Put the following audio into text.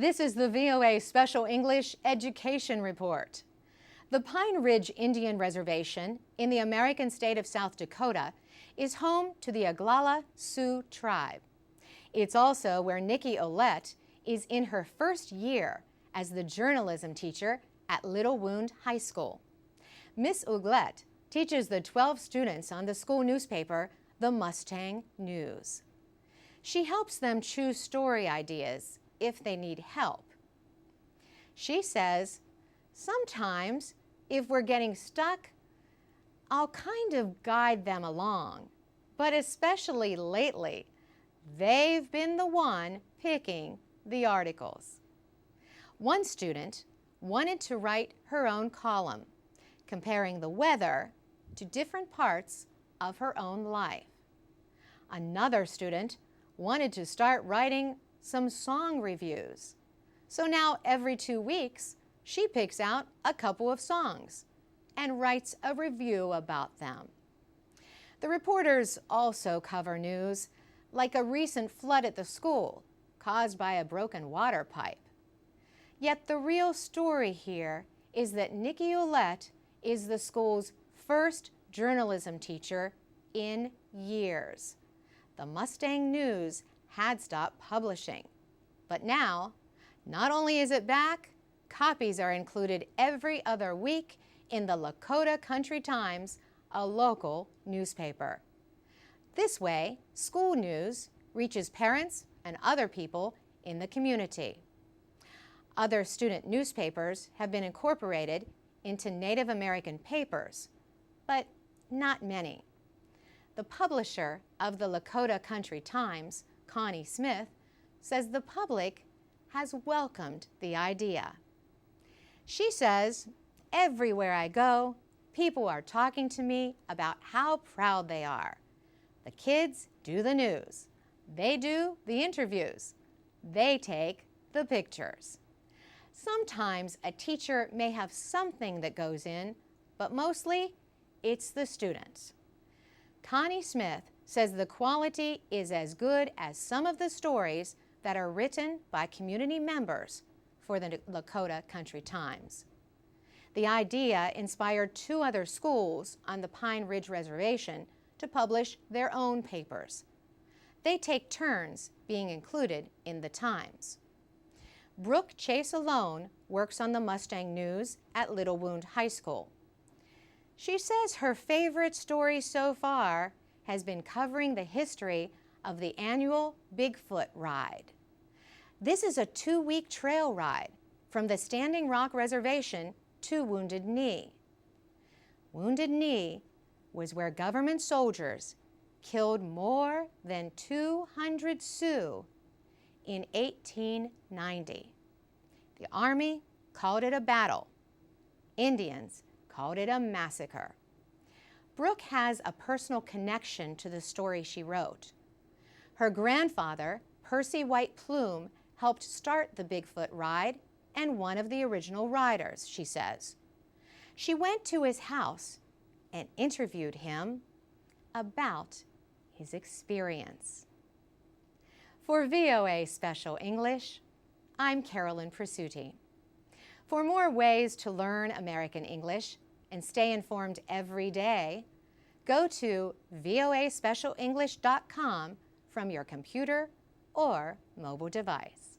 This is the VOA Special English Education Report. The Pine Ridge Indian Reservation in the American state of South Dakota is home to the Oglala Sioux tribe. It's also where Nikki Olette is in her first year as the journalism teacher at Little Wound High School. Miss Olette teaches the 12 students on the school newspaper, The Mustang News. She helps them choose story ideas if they need help. She says, sometimes if we're getting stuck, I'll kind of guide them along. But especially lately, they've been the one picking the articles. One student wanted to write her own column, comparing the weather to different parts of her own life. Another student wanted to start writing some song reviews. So now every 2 weeks, she picks out a couple of songs and writes a review about them. The reporters also cover news like a recent flood at the school caused by a broken water pipe. Yet the real story here is that Nikki Olette is the school's first journalism teacher in years. The Mustang News had stopped publishing, but now, not only is it back, copies are included every other week in the Lakota Country Times, a local newspaper. This way, school news reaches parents and other people in the community. Other student newspapers have been incorporated into Native American papers, but not many. The publisher of the Lakota Country Times, Connie Smith, says the public has welcomed the idea. She says, everywhere I go, people are talking to me about how proud they are. The kids do the news. They do the interviews. They take the pictures. Sometimes a teacher may have something that goes in, but mostly it's the students. Connie Smith says the quality is as good as some of the stories that are written by community members for the Lakota Country Times. The idea inspired 2 other schools on the Pine Ridge Reservation to publish their own papers. They take turns being included in the Times. Brooke Chase alone works on the Mustang News at Little Wound High School. She says her favorite story so far has been covering the history of the annual Bigfoot ride. This is a 2-week trail ride from the Standing Rock Reservation to Wounded Knee. Wounded Knee was where government soldiers killed more than 200 Sioux in 1890. The Army called it a battle. Indians called it a massacre. Brooke has a personal connection to the story she wrote. Her grandfather, Percy White Plume, helped start the Bigfoot ride and one of the original riders, she says. She went to his house and interviewed him about his experience. For VOA Special English, I'm Carolyn Presutti. For more ways to learn American English and stay informed every day, go to voaspecialenglish.com from your computer or mobile device.